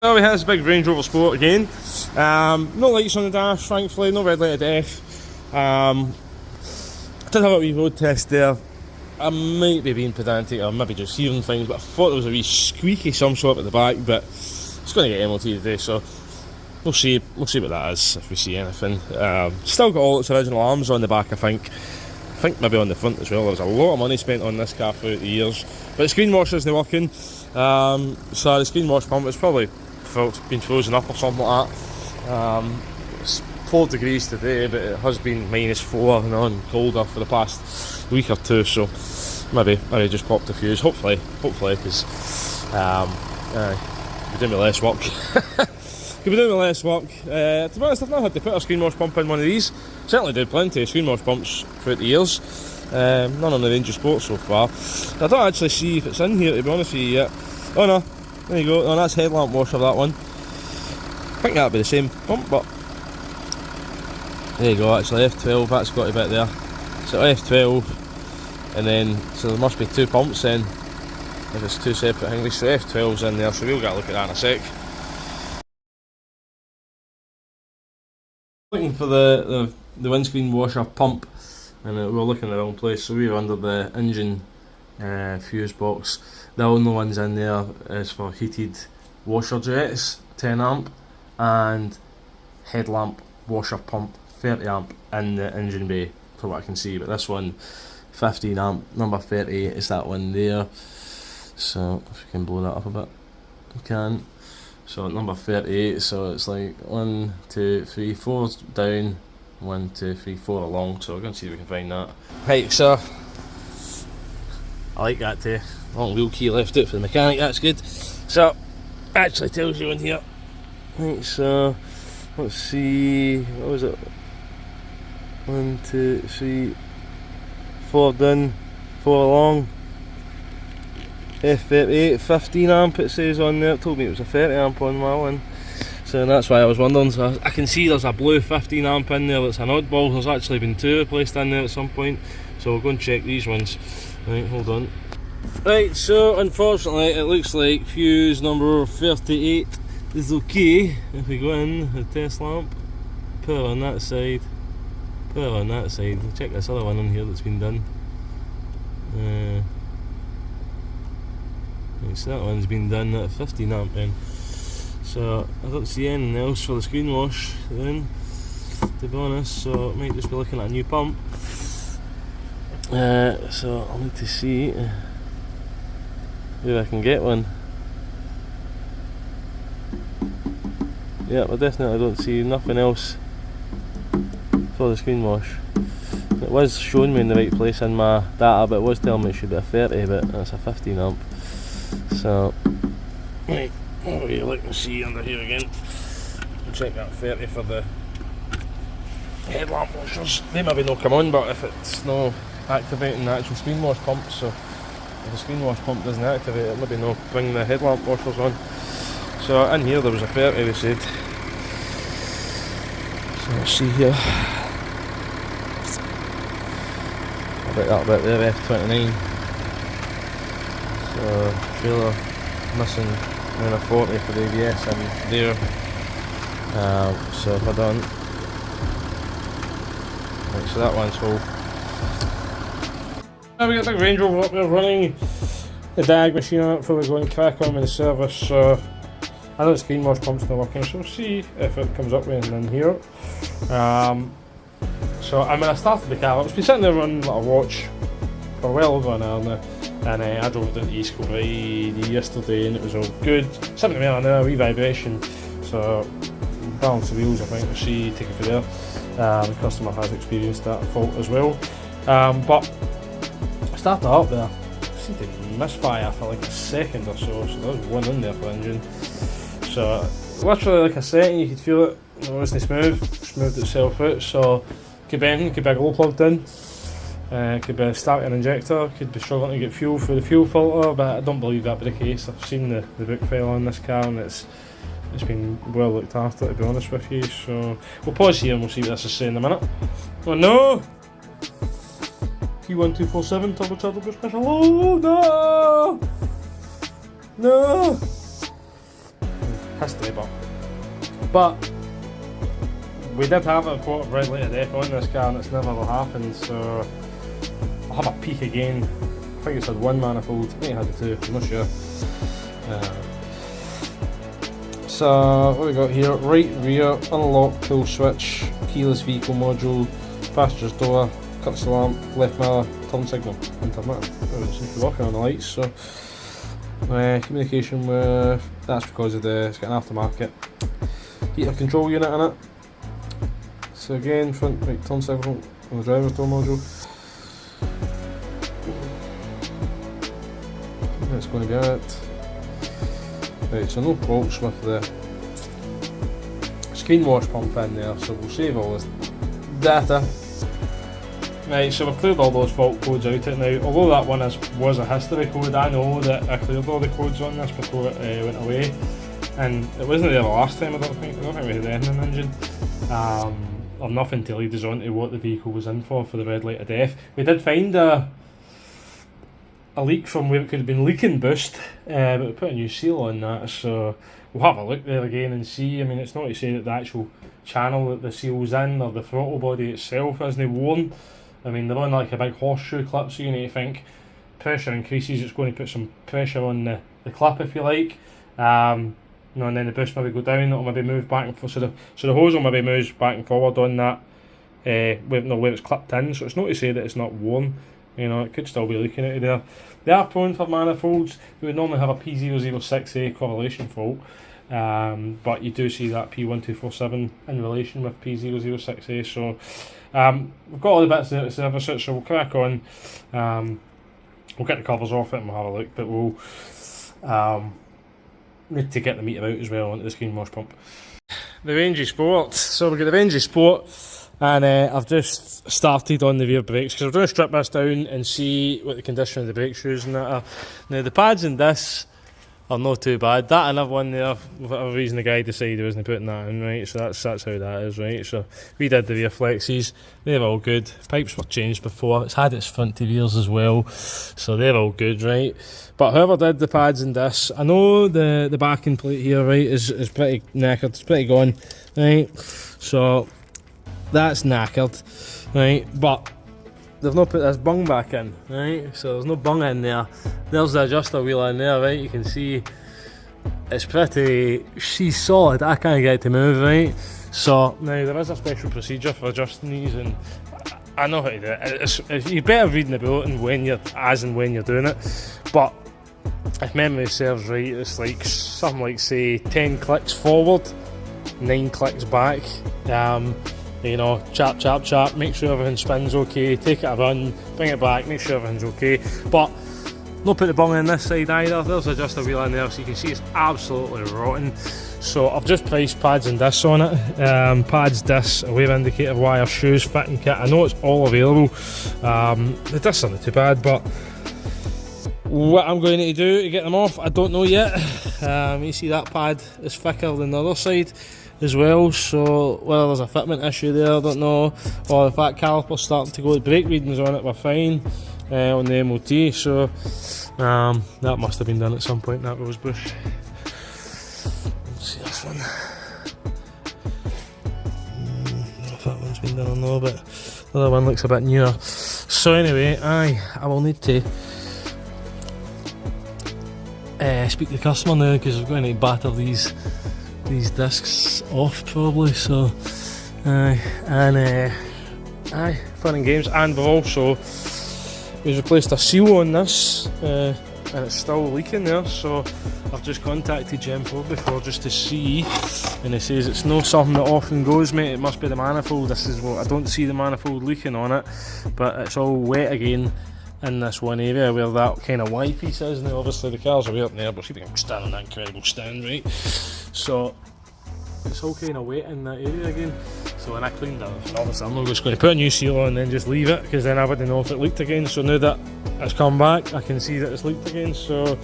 Well, we had this big Range Rover Sport again. No lights on the dash, thankfully, no red light of death. I did have a wee road test there. I might be being pedantic or maybe just hearing things, but I thought there was a wee squeaky some sort at the back, but it's going to get MOT today, so we'll see what that is if we see anything. Still got all its original arms on the back, I think maybe on the front as well. There was a lot of money spent on this car throughout the years, but the screen washer isn't working, so the screen wash pump is probably been frozen up or something like that. It's 4 degrees today, but it has been -4 and colder for the past week or two, so maybe just popped a fuse, hopefully, because we're doing with less work. Could be doing with less work. To be honest, I've not had to put a screen wash pump in one of these. Certainly did plenty of screen wash pumps throughout the years. None on the rangerover so far. I don't actually see if it's in here, to be honest with you, yet. Oh no, there you go. No, that's headlamp washer, that one. I think that'd be the same pump, but there you go. Actually, F12. That's got a bit there. So F12, and then so there must be 2 pumps then. If it's 2 separate things, so F12's in there. So we'll get a look at that in a sec. Looking for the windscreen washer pump, and we're looking in the wrong place. So we were under the engine fuse box. The only ones in there is for heated washer jets, 10 amp, and headlamp washer pump, 30 amp in the engine bay, for what I can see. But this one, 15 amp, number 30 is that one there. So if we can blow that up a bit, we can. So number 38, so it's like 1, 2, 3, 4 down, 1, 2, 3, 4 along. So we're going to see if we can find that. Right, so I like that too. Long wheel key left out for the mechanic, that's good. So actually tells you in here. Right, so let's see, what was it? 1, 2, 3, 4 down, 4 along. F38, 15 amp it says on there. It told me it was a 30 amp on my one, so that's why I was wondering. So I can see there's a blue 15 amp in there that's an oddball. There's actually been 2 replaced in there at some point, so we'll go and check these ones. Right, hold on. Right, so unfortunately it looks like fuse number 38 is okay. If we go in the test lamp, put it on that side, put it on that side. We'll check this other one in here that's been done. So that one's been done at 15 amp then. So I don't see anything else for the screen wash then, to be honest, so I might just be looking at a new pump. So I'll need to see if I can get one. Yeah, I definitely don't see nothing else for the screen wash. It was showing me in the right place in my data, but it was telling me it should be a 30, but that's a 15 amp. So, right, what will you look and see under here again? We'll check that 30 for the headlamp washers. They maybe not come on, but if it's not activating the actual screen wash pump, so if the screen wash pump doesn't activate it, maybe not bring the headlamp washers on. So in here there was a 30 they said. So let's see here. I bet that bit there, F29. So trailer missing in a 40 for the ABS in there. So if I don't, right, so that one's full. Now we got the big Range Rover up there running the DAG machine on it before we go and crack on with the service. So I know the screen wash pump's not working, so we'll see if it comes up with anything in here. So I mean, I started the car, it's been sitting there running like a watch for well over an hour now. And I drove it down to East Kilbride yesterday and it was all good. 70 mile an hour, wee vibration. So balance the wheels, I think, we'll see, take it from there. The customer has experienced that fault as well. But I started up there, I seemed to misfire for like a second or so there was one in there for the engine. So literally like a second you could feel it, it wasn't smoothed itself out. So could be anything, could be a glow plugged in. Could be a starting injector, could be struggling to get fuel through the fuel filter, but I don't believe that be the case. I've seen the book file on this car and it's been well looked after, to be honest with you. So we'll pause here and we'll see what this is saying in a minute. Oh no! P1247 turbocharger boost pressure. Oh no! No! history, but we did have a report of red light of death on this car, and it's never ever happened. So I'll have a peek again. I think it's had one manifold, I think it had the two, I'm not sure. So what we got here? Right rear, unlock, pull switch, keyless vehicle module, passenger's door, cut lamp, left mirror, turn signal, intermittent. Oh, it seems to be working on the lights. So communication with, that's because of it's got an aftermarket heater control unit in it. So again, front right turn signal on the driver's door module. That's going to be it. Right, so no faults with the screen wash pump in there, so we'll save all this data. Right, so we've cleared all those fault codes out it now. Although that one was a history code, I know that I cleared all the codes on this before it went away. And it wasn't there the last time, I don't think we had anything in the engine. Or nothing to lead us on to what the vehicle was in for the red light of death. We did find a leak from where it could have been leaking boost, but we put a new seal on that, so we'll have a look there again and see. I mean, it's not to say that the actual channel that the seal's in or the throttle body itself isn't worn. I mean, they're on like a big horseshoe clip, so you need to think pressure increases, it's going to put some pressure on the clip, if you like. You know, and then the boost maybe go down, it'll maybe move back and forth, so the hose will maybe move back and forward on that where it's clipped in, so it's not to say that it's not worn. You know, it could still be leaking out of there. They are prone for manifolds. You would normally have a P006A correlation fault, but you do see that P1247 in relation with P006A. So we've got all the bits there to service it, so we'll crack on. We'll get the covers off it and we'll have a look, but we'll need to get the meter out as well onto the screen wash pump. The Range Sport. So we've got the Range Sport. And I've just started on the rear brakes because I'm going to strip this down and see what the condition of the brake shoes and that are. Now the pads in this are not too bad. That another one there, for whatever reason the guy decided he wasn't putting that in, right? So that's how that is, right? So we did the rear flexes, they're all good. Pipes were changed before, it's had its front TVs as well, so they're all good, right? But whoever did the pads in this, I know the backing plate here, right, is pretty knackered, it's pretty gone, right? So that's knackered, right? But they've not put this bung back in, right? So there's no bung in there. There's the adjuster wheel in there, right? You can see it's pretty, she's solid. I can't get it to move, right? So now there is a special procedure for adjusting these, and I know how to do it. You're better reading the bulletin when you're doing it. But if memory serves right, it's like something like, say, 10 clicks forward, 9 clicks back. You know, chap, make sure everything spins okay, take it a run, bring it back, make sure everything's okay. But not put the bung in this side either. There's just a wheel in there, so you can see it's absolutely rotten. So I've just priced pads and discs on it. Pads, discs, a wear indicator, wire, shoes, fitting kit. I know it's all available. The discs aren't too bad, but what I'm going to do to get them off, I don't know yet. You see that pad is thicker than the other side as well, so whether there's a fitment issue there, I don't know, or if that caliper's starting to go, the brake readings on it were fine on the MOT, so that must have been done at some point, that rose bush. Let's see this one. I don't know if that one's been done or no, but the other one looks a bit newer. So anyway, I will need to speak to the customer now, because we're going to batter these discs off probably, so fun and games. And we've replaced a seal on this, and it's still leaking there, so I've just contacted Gem 4 before just to see, and he says it's not something that often goes, mate, it must be the manifold. This is what I don't see, the manifold leaking on it, but it's all wet again in this one area where that kind of Y piece is. Now obviously the cars are way up there, but see, I'm standing on that incredible stand, right? So it's all kind of wet in that area again. So when I cleaned it, obviously I'm not just going to put a new seal on and then just leave it, because then I wouldn't know if it leaked again. So now that it's come back, I can see that it's leaked again. So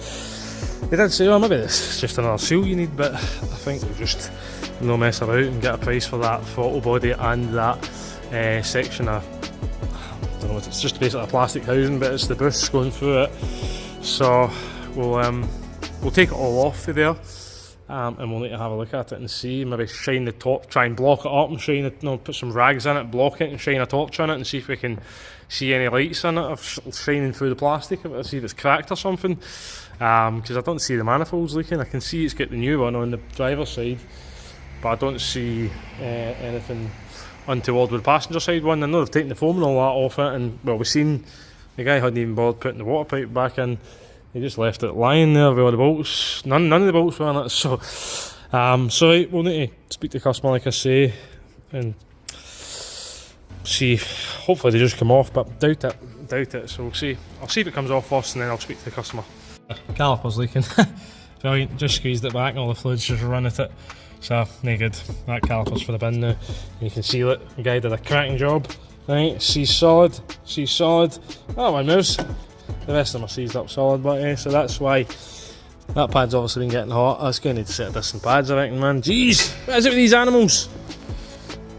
they did say, oh, maybe it's just another seal you need, but I think we'll just no mess about and get a price for that throttle body and that section of, I don't know, it's just basically a plastic housing, but it's the boost going through it. So we'll take it all off of there, and we'll need to have a look at it and see, maybe shine the top, try and block it up and shine it, put some rags in it, block it and shine a torch on it and see if we can see any lights in it of shining through the plastic, see if it's cracked or something, because I don't see the manifolds leaking. I can see it's got the new one on the driver's side, but I don't see anything untoward with the passenger side one. I know they've taken the foam and all that off it, and well, we've seen the guy hadn't even bothered putting the water pipe back in. He just left it lying there with all the bolts. None of the bolts were on it. So right, we'll need to speak to the customer, like I say, and see. Hopefully they just come off, but doubt it. So we'll see. I'll see if it comes off first, and then I'll speak to the customer. Caliper's leaking. Brilliant. Just squeezed it back, and all the fluids just run at it. So no good. That caliper's for the bin now. You can seal it. The guy did a cracking job. Right, C's solid. Oh, my mouse. The rest of them are seized up solid, but so that's why that pad's obviously been getting hot. I was going to need to set a distant pads, I reckon, man. Jeez, what is it with these animals?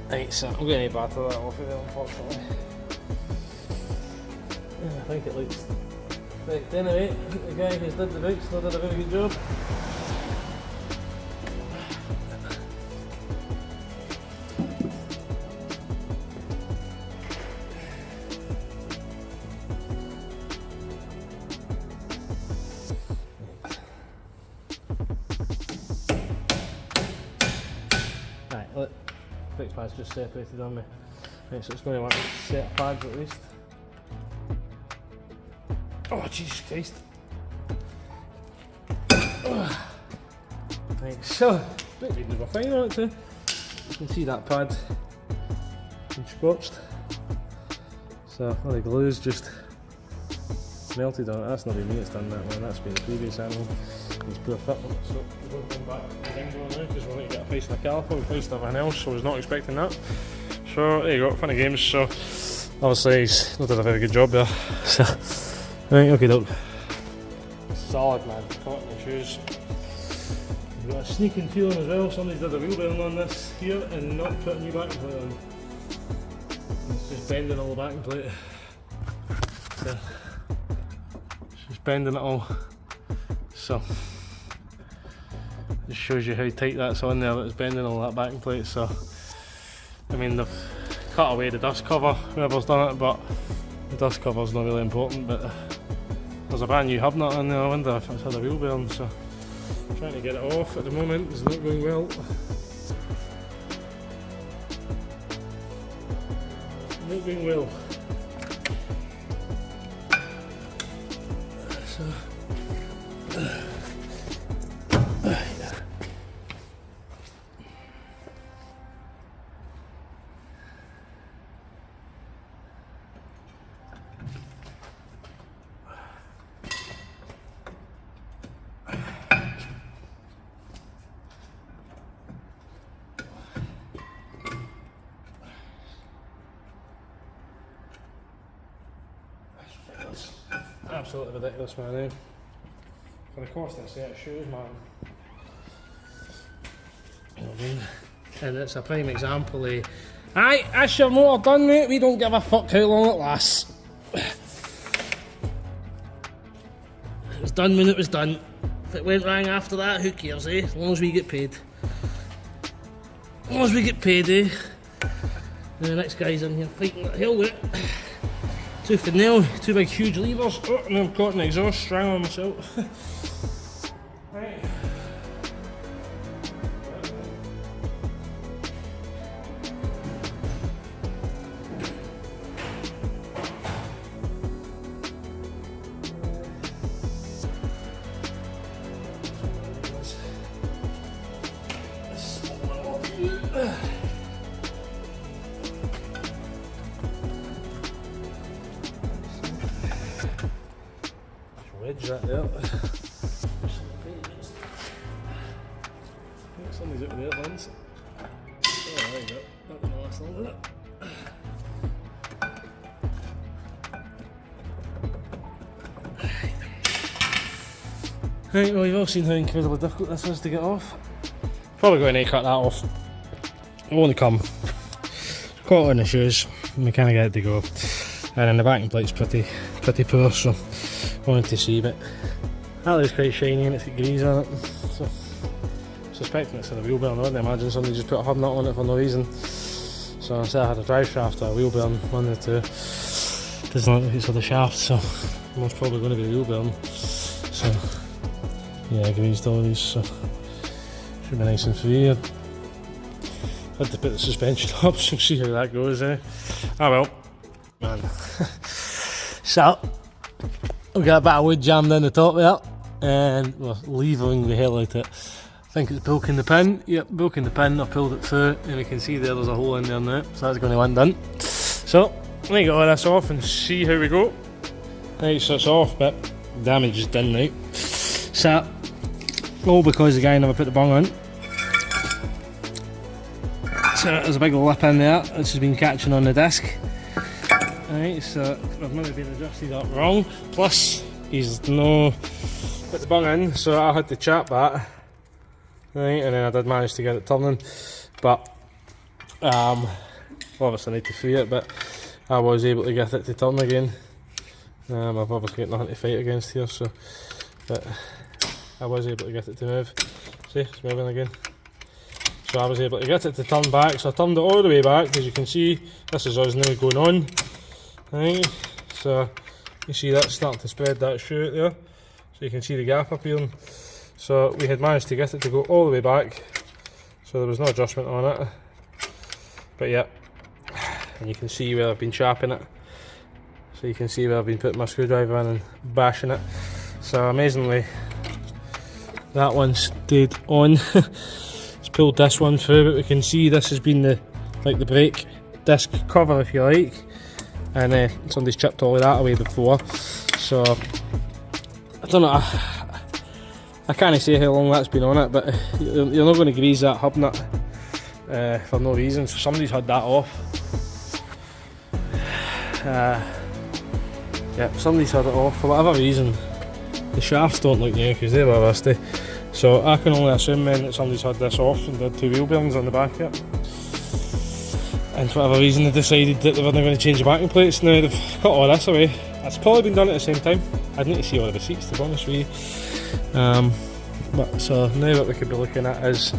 Right, so I'm going to need to batter that off of there, unfortunately. Yeah, I think it looks. Right, anyway, the guy who's did the brakes still did a very good job. Brake pad's just separated on me. Right, so it's going to want a set of pads at least. Oh, Jesus Christ. Right, so, brake lines were fine on it too. You can see that pad been scorched. So, all the glue's just melted on it. That's not been me that's done that one, that's been the previous animal. He's poor fit on it, so we're going back to the Dingo now because we're going to get a price on the caliper, we priced everything else, so I was not expecting that. So there you go, fun and games. So obviously he's not done a very good job there. So right, okay, doke. Solid, man, caught in the shoes. We've got a sneaking feeling as well, somebody's did a wheel bearing on this here and not put a new backing plate on. It's just bending all the backing plate. So it's just bending it all. So just shows you how tight that's on there, that it's bending all that backing plate. So I mean, they've cut away the dust cover, whoever's done it, but the dust cover's not really important. But there's a brand new hub nut in there, I wonder if it's had a wheel bearing, so trying to get it off at the moment is not going well. Not going well. So absolutely ridiculous, man. For the cost of a set of shoes, man. You know what I mean? And it's a prime example of, aye, that's your motor done, mate. We don't give a fuck how long it lasts. It was done when it was done. If it went wrong after that, who cares, eh? As long as we get paid. As long as we get paid, eh? And the next guy's in here fighting that hell with it. Tooth and nail, two big huge levers. Oh, and I'm caught in the exhaust, strangling myself. Right. Wedge that there. Somebody's out there at once. Oh, there you go. That was the last one, wasn't it? Right, well, you've all seen how incredibly difficult this is to get off. Probably going to cut that off. It won't come. Caught it in the shoes, and we kind of get it to go. And then the backing plate's pretty poor, so wanted to see, but that looks quite shiny and it's got grease on it. So suspecting it's a wheel bearing. I wouldn't imagine somebody just put a hub nut on it for no reason. So instead I had a drive shaft or a wheel bearing, one of the two. Doesn't look like it's for the shaft, so most probably going to be a wheel bearing. So yeah, greased all these, so should be nice and free. I had to put the suspension up, so see how that goes, eh? Ah well, man. So we've got a bit of wood jammed in the top there, and we're levering the hell out of it. I think it's broken the pin. Yep, broken the pin. I pulled it through, and we can see there's a hole in there now, so that's going to undone. So let me get all this off and see how we go. Right, so it's off, but damage is done now. So all because the guy never put the bung on. So there's a big lip in there, which has been catching on the disc. Right, so I've maybe been adjusted up wrong. Plus, he's no put the bung in, so I had to chap that. Right, and then I did manage to get it turning, but obviously I need to free it, but I was able to get it to turn again. I've obviously got nothing to fight against here, so but I was able to get it to move. See, it's moving again. So I was able to get it to turn back, so I turned it all the way back. As you can see, this is us now going on. Right, so you see that's starting to spread that shoe out there, so you can see the gap appearing. So we had managed to get it to go all the way back, so there was no adjustment on it. But yeah, and you can see where I've been chapping it. So you can see where I've been putting my screwdriver in and bashing it. So amazingly, that one stayed on. It's pulled this one through, but we can see this has been the brake disc cover, if you like. And somebody's chipped all of that away before. So I don't know. I can't say how long that's been on it, but you're not going to grease that hub nut for no reason. So somebody's had that off. Yeah, somebody's had it off for whatever reason. The shafts don't look new because they were rusty. So I can only assume then that somebody's had this off and did two wheel bearings on the back of it. And for whatever reason they decided that they were not going to change the backing plates. Now they've cut all this away. That's probably been done at the same time. I'd need to see all the receipts, to be honest with you. But so now what we could be looking at is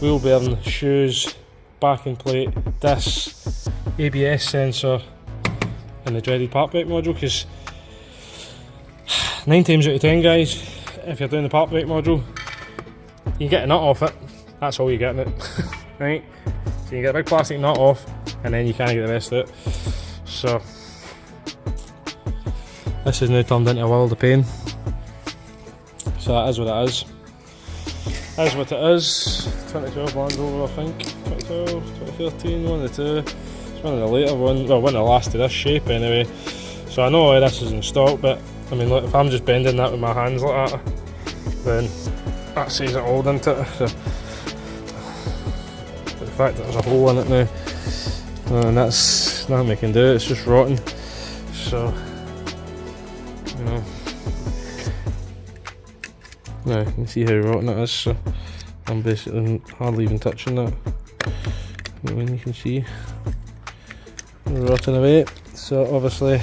wheel bearing, shoes, backing plate, disc, ABS sensor, and the dreaded park brake module. Because 9 times out of 10, guys, if you're doing the park brake module, you get a nut off it. That's all you're getting it, right? So you get a big plastic nut off, and then you can't get the rest of it. So this has now turned into a world of pain. So that is what it is. That is what it is. 2012 Land Rover, I think. 2012, 2013, one of the two. It's one of the later ones, well, one of the last of this shape anyway. So I know all this is in stock, but I mean, look, if I'm just bending that with my hands like that, then that says it all, doesn't it? So, but the fact that there's a hole in it now, and that's nothing we can do, it's just rotten. So, you know. Now you can see how rotten it is, so I'm basically hardly even touching that. And you can see rotting away. So obviously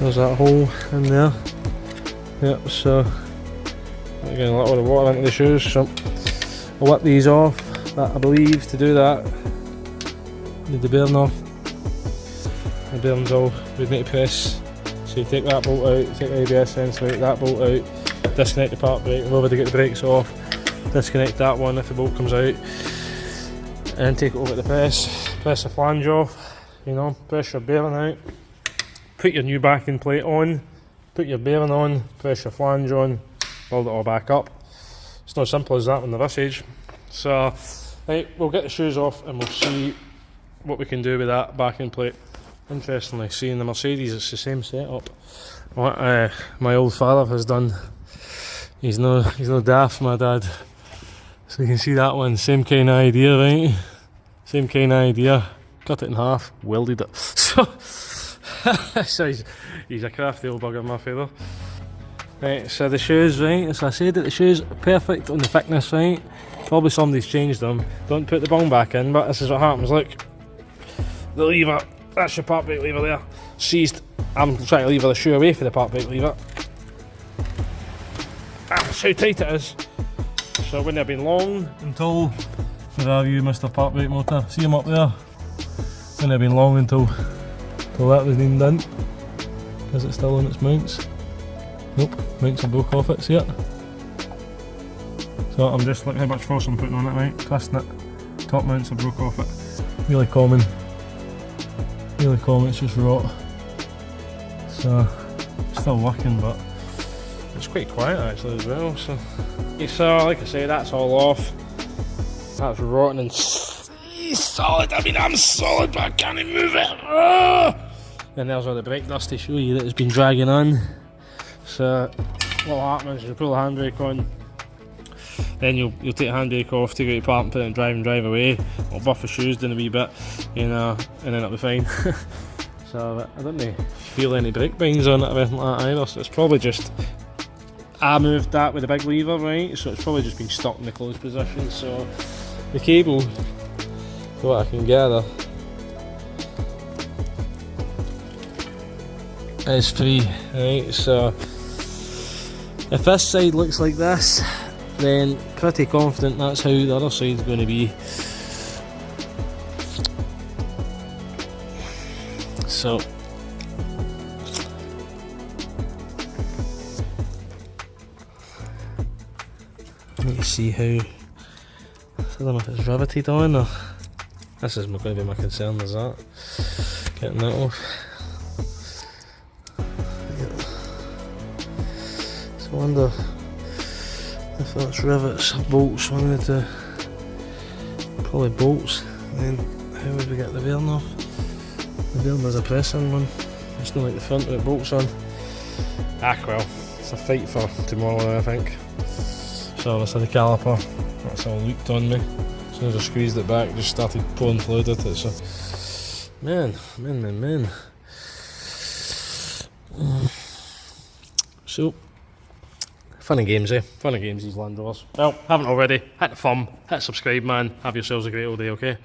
there's that hole in there. Yep, so again, a lot of water into the shoes, so I'll whip these off. But I believe to do that, need the bearing off. The bearing's all we'd need to press. So you take that bolt out, take the ABS sensor out, that bolt out, disconnect the park brake, over to get the brakes off, disconnect that one if the bolt comes out, and take it over to the press the flange off, you know, press your bearing out, put your new backing plate on, put your bearing on, press your flange on, build it all back up. It's not as simple as that on the this age. So, right, we'll get the shoes off and we'll see what we can do with that backing plate. Interestingly, seeing the Mercedes, it's the same setup. What my old father has done. He's no daft, my dad. So you can see that one, same kind of idea, right? Same kind of idea. Cut it in half, welded it. So he's a crafty old bugger, my father. Right, so the shoes, right? So I said that the shoes are perfect on the thickness, right? Probably somebody's changed them. Don't put the bung back in, but this is what happens. Look, the lever. That's your park brake lever there. Seized. I'm trying to lever the shoe away from the park brake lever. That's how tight it is. So it wouldn't have been long until, where are you, Mr. Park Brake Motor? See him up there? Wouldn't have been long until that was been done. Is it still on its mounts? Nope, mounts are broke off it, see it? So I'm just looking how much force I'm putting on it, right? Twisting it. Top mounts are broke off it. Really common. Really common, it's just rot. So, still working, but it's quite quiet actually as well. So like I say, that's all off. That's rotten and solid. I mean, I'm solid, but I can't move it. And there's all the brake dust to show you that it's been dragging on. So what'll happen is you pull the handbrake on, then you'll take the handbrake off, take it to park and put it in and drive away. I'll buff the shoes down a wee bit, you know, and then it'll be fine. So I don't feel any brake binds on it or anything like that either, so it's probably just, I moved that with a big lever, right, so it's probably just been stuck in the closed position. So the cable, for what I can gather, is free, right, so if this side looks like this, then pretty confident that's how the other side's going to be. So let me see how, I don't know if it's riveted on, or this is going to be my concern, is that getting that off. So I wonder if that's rivets or bolts. One of the probably bolts. And then how would we get the bearing off? The bearing is a press-in one. It's not like the front with bolts on. Ah well, it's a fight for tomorrow I think. So obviously the caliper, that's all leaked on me. As soon as I squeezed it back, just started pouring fluid at it. So man. So fun and games, eh? Fun and games, these Land Rovers. Well, haven't already, hit the thumb, hit subscribe, man. Have yourselves a great old day, okay?